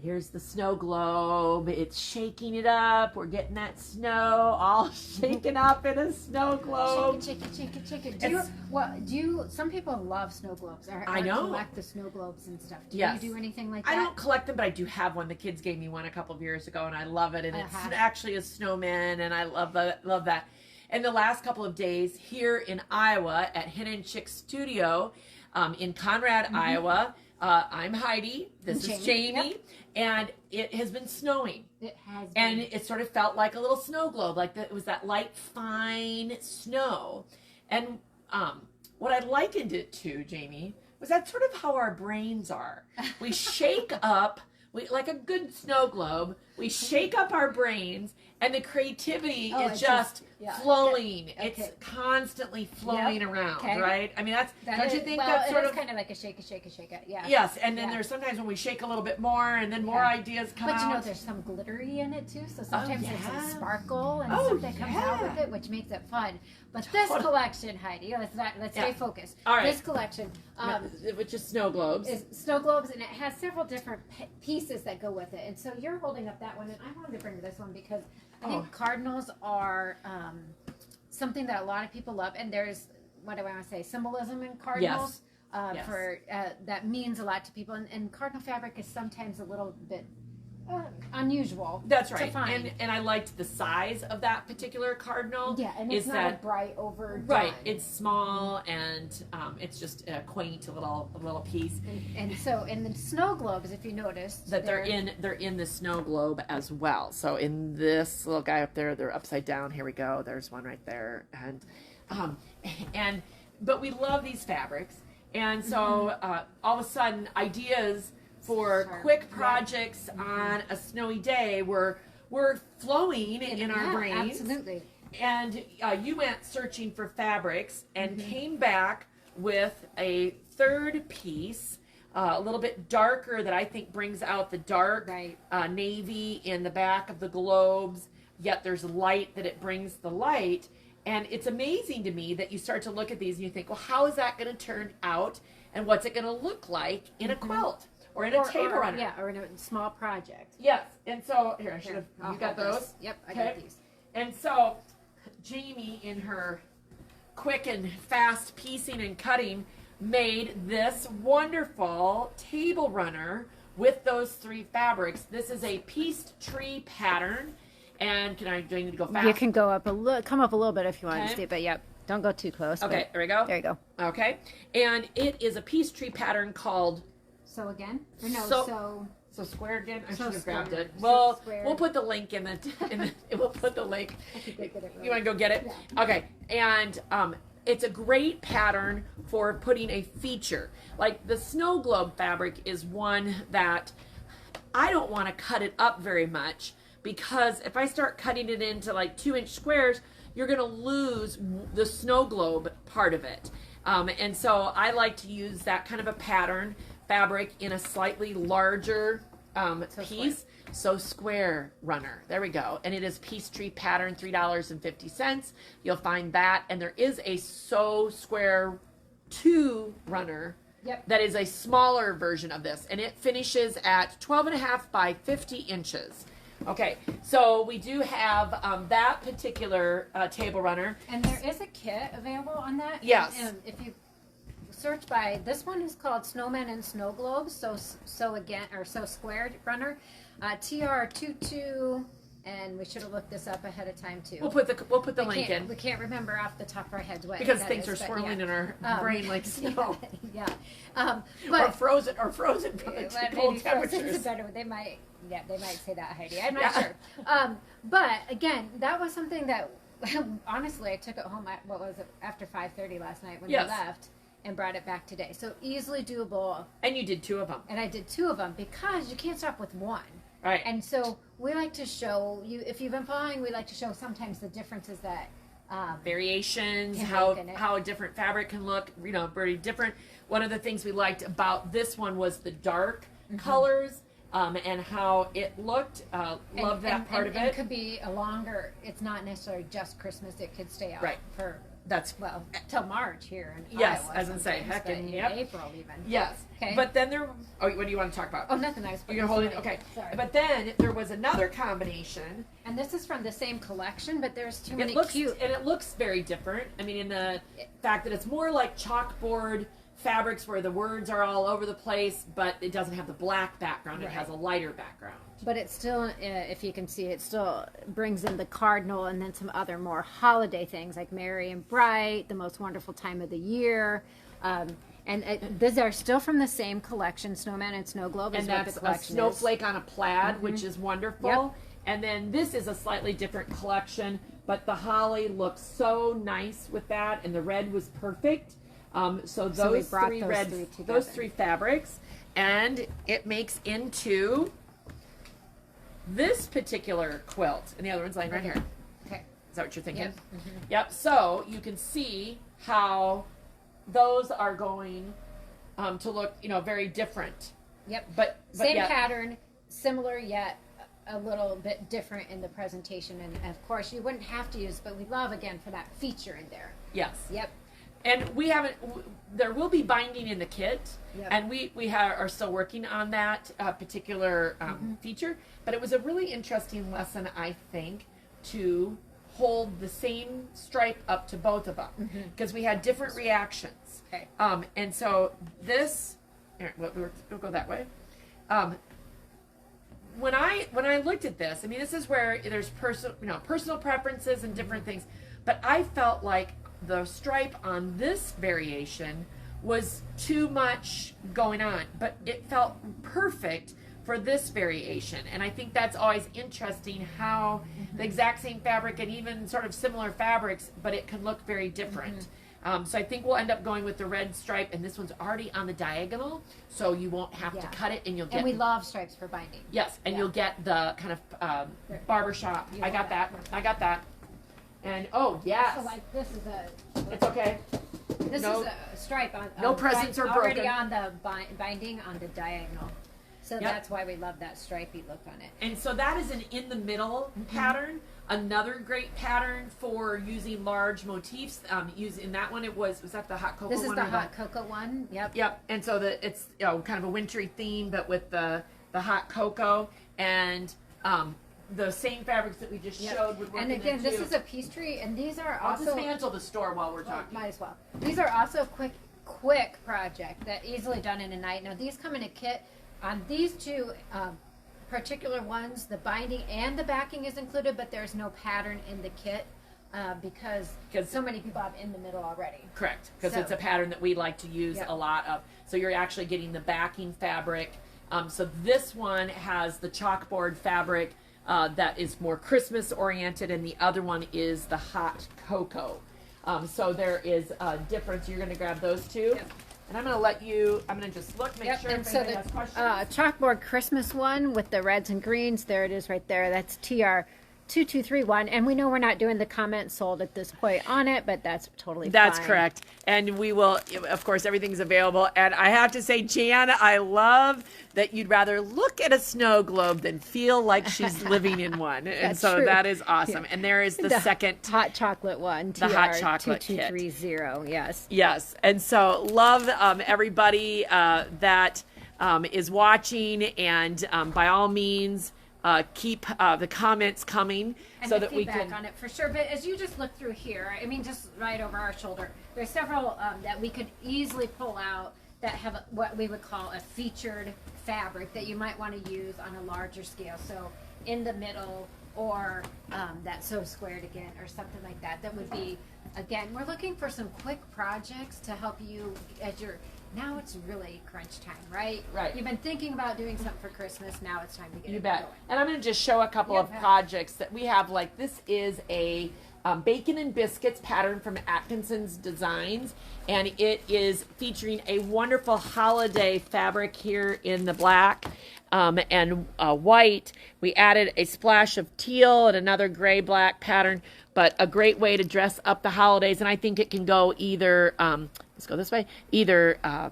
Here's the snow globe. It's shaking it up. We're getting that snow all shaken up in a snow globe. Shake it. Some people love snow globes. I know. Collect the snow globes and stuff. Do Yes. you do anything like that? I don't collect them, but I do have one. The kids gave me one a couple of years ago, and I love it. And it's actually a snowman, and I love that. And the last couple of days here in Iowa at Hen and Chick Studio in Conrad, Iowa, I'm Heidi. This is Jamie. Yep. And it has been snowing. It has been. And it sort of felt like a little snow globe, like it was that light, fine snow. And what I likened it to, Jamie, was that sort of how our brains are. We shake up, like a good snow globe, we shake up our brains, and the creativity is just flowing. Okay. It's constantly flowing around, right? I mean, don't you think that's sort of kind of like a shake it, yeah. Yes, and then there's sometimes when we shake a little bit more, and then more ideas come out. But you know, there's some glittery in it too, so sometimes there's some sparkle and stuff that comes out with it, which makes it fun. But this collection, Heidi, let's stay focused. All right. This collection, which is snow globes, and it has several different pieces that go with it. And so you're holding up that one, and I wanted to bring this one because I think cardinals are something that a lot of people love, and there's, what do I want to say, symbolism in cardinals. For that means a lot to people, and cardinal fabric is sometimes a little bit unusual. That's right. To find. And I liked the size of that particular cardinal. Yeah, and it's not a bright overdone. Right. It's small, and it's just a quaint little piece. And the snow globes, if you notice, that they're in the snow globe as well. So in this little guy up there, they're upside down. Here we go. There's one right there, but we love these fabrics, and so all of a sudden ideas for quick projects on a snowy day were flowing in our brains. Absolutely. And you went searching for fabrics and came back with a third piece, a little bit darker, that I think brings out the dark navy in the back of the globes, yet there's light that it brings the light. And it's amazing to me that you start to look at these and you think, well, how is that going to turn out, and what's it going to look like in a quilt? Or in a table runner. Yeah, or in a small project. Yes. And so, here, I should have, you got those? This. Yep, I got these. And so, Jamie, in her quick and fast piecing and cutting, made this wonderful table runner with those three fabrics. This is a pieced tree pattern. And do I need to go fast? You can go up come up a little bit if you want to see, but yep. Don't go too close. Okay, there we go. There you go. Okay. And it is a pieced tree pattern called So again? Or no, so square again? I should have square. grabbed it. Well, we'll put the link in the we'll put the link. You want to go get it? Yeah. Okay. And it's a great pattern for putting a feature. Like the snow globe fabric is one that I don't want to cut it up very much, because if I start cutting it into like 2-inch squares, you're going to lose the snow globe part of it. And so I like to use that kind of a pattern fabric in a slightly larger piece. So square runner. There we go. And it is piece tree pattern, $3.50. You'll find that. And there is a So Square 2 runner. Yep. That is a smaller version of this. And it finishes at 12.5 by 50 inches. Okay, so we do have that particular table runner. And there is a kit available on that. Yes. And if you search by, this one is called Snowman and Snow Globes, So Squared Runner, TR22, and we should have looked this up ahead of time too. We'll put the link in. We can't remember off the top of our heads what because things are swirling in our brain like snow. Yeah. But frozen from the cold temperatures. Better. They might say that, Heidi. I'm not sure. But again, that was something that honestly I took it home at, after 5:30 last night when we left, and brought it back today. So easily doable. And you did 2 of them. And I did 2 of them because you can't stop with one. Right. And so we like to show you, if you've been following, we like to show sometimes the differences that variations, how a different fabric can look, very different. One of the things we liked about this one was the dark colors. And how it looked. Love that part of it. It could be a longer, it's not necessarily just Christmas. It could stay out for That's well till March here in yes, Iowa. As I say, heck, in yep. April even. Yes. Okay. But then there. Oh, what do you want to talk about? Oh, nothing. I was. You're holding. Okay. Sorry. But then there was another combination. And this is from the same collection, but there's too many cute. And it looks very different. I mean, in the fact that it's more like chalkboard fabrics where the words are all over the place, but it doesn't have the black background. Right. It has a lighter background. But it still, if you can see, it still brings in the cardinal and then some other more holiday things like merry and bright, the most wonderful time of the year. These are still from the same collection, Snowman and Snowglobe. And that's a snowflake on a plaid, which is wonderful. Yep. And then this is a slightly different collection, but the holly looks so nice with that, and the red was perfect. So those three fabrics, and it makes into this particular quilt, and the other one's lying right here. Okay. Is that what you're thinking? Yep. Mm-hmm. Yep. So you can see how those are going to look, very different. Yep. But same pattern, similar yet a little bit different in the presentation, and of course you wouldn't have to use, but we love again for that feature in there. Yes. Yep. And we haven't. There will be binding in the kit, yep. and we are still working on that particular feature. But it was a really interesting lesson, I think, to hold the same stripe up to both of them because we had different reactions. Okay. And so this, we'll go that way. When I looked at this, I mean, this is where there's personal preferences and different things, but I felt like the stripe on this variation was too much going on, but it felt perfect for this variation. And I think that's always interesting how the exact same fabric and even sort of similar fabrics, but it can look very different. So I think we'll end up going with the red stripe, and this one's already on the diagonal, so you won't have to cut it, and you'll get. And we love stripes for binding. Yes, and you'll get the kind of barbershop. I got that. And oh yes. So like this is a. It's okay. This is a stripe on. No presents are broken. Already on the binding on the diagonal. So that's why we love that stripey look on it. And so that is an in the middle pattern. Another great pattern for using large motifs. In that one, was that the hot cocoa one? This is the hot cocoa one. Yep. Yep. And so it's kind of a wintry theme, but with the hot cocoa and the same fabrics that we just showed would work. And again, this is a Peachtree, and these are also. I'll dismantle the store while we're talking. Might as well. These are also quick project that easily done in a night. Now these come in a kit. On these two particular ones, the binding and the backing is included, but there's no pattern in the kit because so many people have in the middle already. Correct, because it's a pattern that we like to use a lot of. So you're actually getting the backing fabric. So this one has the chalkboard fabric that is more Christmas oriented, and the other one is the hot cocoa. So there is a difference. You're going to grab those two. Yep. And I'm going to just look, make sure and everybody has questions. Chalkboard Christmas one with the reds and greens, there it is right there. That's TR2231. And we know we're not doing the comment sold at this point on it, but that's totally fine. That's correct. And we will, of course, everything's available. And I have to say, Jan, I love that you'd rather look at a snow globe than feel like she's living in one. And so true. That is awesome. And there is the second hot chocolate one, the hot chocolate TR2230. Yes. Yes. And so love everybody that is watching, and by all means, keep the comments coming and so the that we can on it for sure. But as you just look through here, I mean, just right over our shoulder, there's several that we could easily pull out that have what we would call a featured fabric that you might want to use on a larger scale. So in the middle, or that so squared again, or something like that. That would be, again, we're looking for some quick projects to help you as you're. Now it's really crunch time, right? Right. You've been thinking about doing something for Christmas. Now it's time to get You it bet. going. And I'm going to just show a couple of projects that we have. Like this is a bacon and biscuits pattern from Atkinson's Designs, and it is featuring a wonderful holiday fabric here in the black and white. We added a splash of teal and another gray black pattern, but a great way to dress up the holidays. And I think it can go either let's go this way, either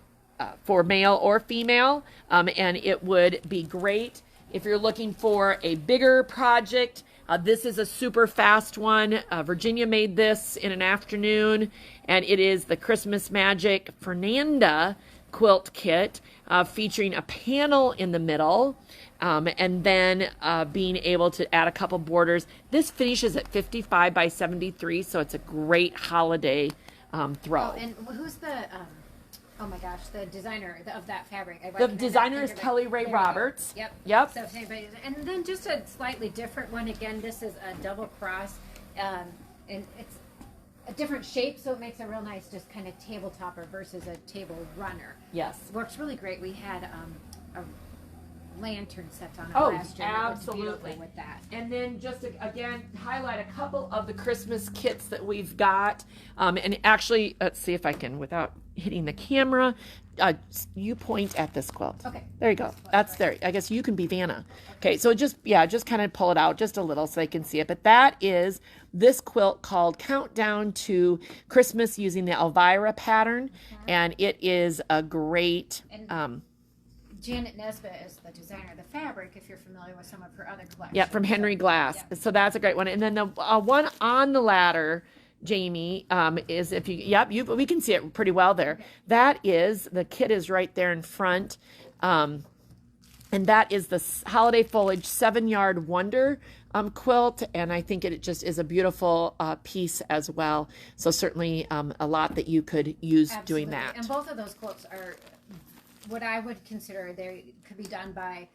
for male or female, and it would be great if you're looking for a bigger project. This is a super fast one. Virginia made this in an afternoon, and it is the Christmas Magic Fernanda quilt kit, featuring a panel in the middle, and then being able to add a couple borders. This finishes at 55 by 73, so it's a great holiday throw. Oh, and who's the oh my gosh, the designer of that fabric? The designer is Kelly Ray Roberts. Yep. Yep. So if anybody, and then just a slightly different one. Again, this is a double cross, and it's a different shape, so it makes a real nice, just kind of tabletopper versus a table runner. Yes. Works really great. We had a lantern set on it Oh, last year. absolutely. With that. And then just to, again, highlight a couple of the Christmas kits that we've got. And actually, let's see if I can, without hitting the camera, you point at this quilt. Okay. There you go. That's there. I guess you can be Vanna. Okay, so just kind of pull it out just a little so they can see it. But that is this quilt called Countdown to Christmas using the Elvira pattern. And it is a great... Janet Nesbitt is the designer of the fabric, if you're familiar with some of her other collections. Yeah, from Henry Glass. Yeah. So that's a great one. And then the one on the ladder, Jamie, is if you, we can see it pretty well there. Okay. That is, the kit is right there in front. And that is the Holiday Foliage 7-yard Wonder quilt. And I think it just is a beautiful piece as well. So certainly a lot that you could use doing that. And both of those quilts are what I would consider they could be done by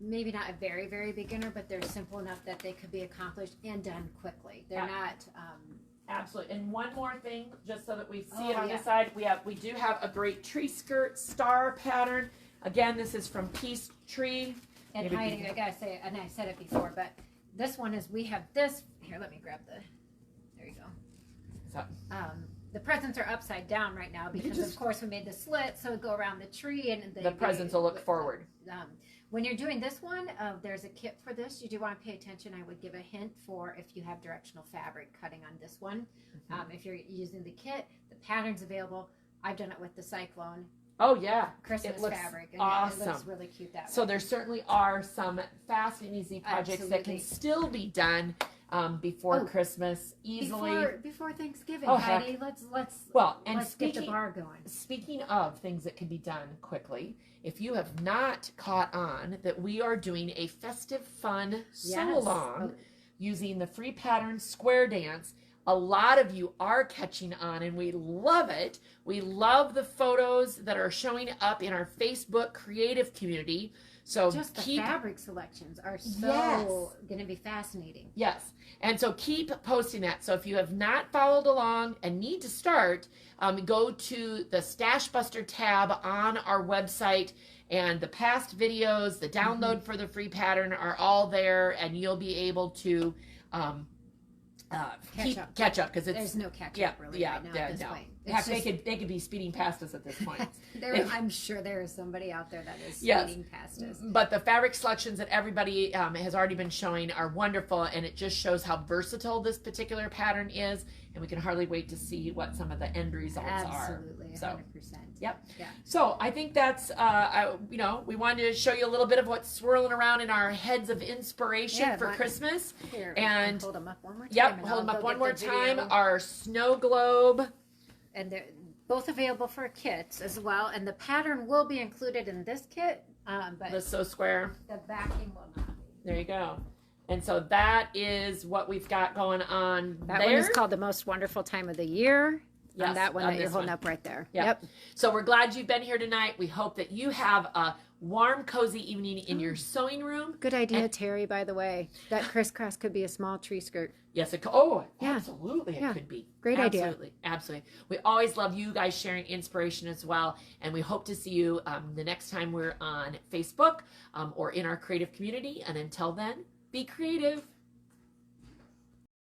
maybe not a very, very beginner, but they're simple enough that they could be accomplished and done quickly. They're not... Absolutely. And one more thing, just so that we see it on this side, we do have a great tree skirt star pattern. Again, this is from Peace Tree. And I gotta say, and I said it before, but this one is, we have this, here, let me grab there you go. So, the presents are upside down right now because, of course, we made the slit so it go around the tree and the presents will look forward. When you're doing this one, there's a kit for this. You do want to pay attention. I would give a hint for if you have directional fabric cutting on this one. If you're using the kit, the pattern's available. I've done it with the Cyclone. Oh yeah, Christmas fabric. And awesome. It looks really cute that way. So there certainly are some fast and easy projects that can still be done before Christmas easily. Before Thanksgiving, Heidi. Let's get the bar going. Speaking of things that can be done quickly, if you have not caught on that we are doing a festive fun sew-along using the free pattern square dance. A lot of you are catching on and we love it. We love the photos that are showing up in our Facebook creative community. So just the fabric selections are so going to be fascinating. Yes. And so keep posting that. So if you have not followed along and need to start, go to the Stash Buster tab on our website, and the past videos, the download for the free pattern are all there, and you'll be able to catch up because there's no catch up really right now at this point. They could be speeding past us at this point. I'm sure there is somebody out there that is speeding past us. But the fabric selections that everybody has already been showing are wonderful, and it just shows how versatile this particular pattern is, and we can hardly wait to see what some of the end results are. Absolutely, 100%. Yep. Yeah. So I think that's, we wanted to show you a little bit of what's swirling around in our heads of inspiration for Christmas. Here, and hold them up one more time. Yep, hold them up one more time. Our Snowglobe. And they're both available for kits as well. And the pattern will be included in this kit. But the Sew Square. The backing will not be. There you go. And so that is what we've got going on that there. One is called The Most Wonderful Time of the Year. Yes, and that one that you're holding up right there. Yep. So we're glad you've been here tonight. We hope that you have a warm, cozy evening in your sewing room. Good idea, Terry, by the way. That crisscross could be a small tree skirt. Yes, absolutely it could be. Great idea. Absolutely. We always love you guys sharing inspiration as well, and we hope to see you the next time we're on Facebook or in our creative community. And until then, be creative.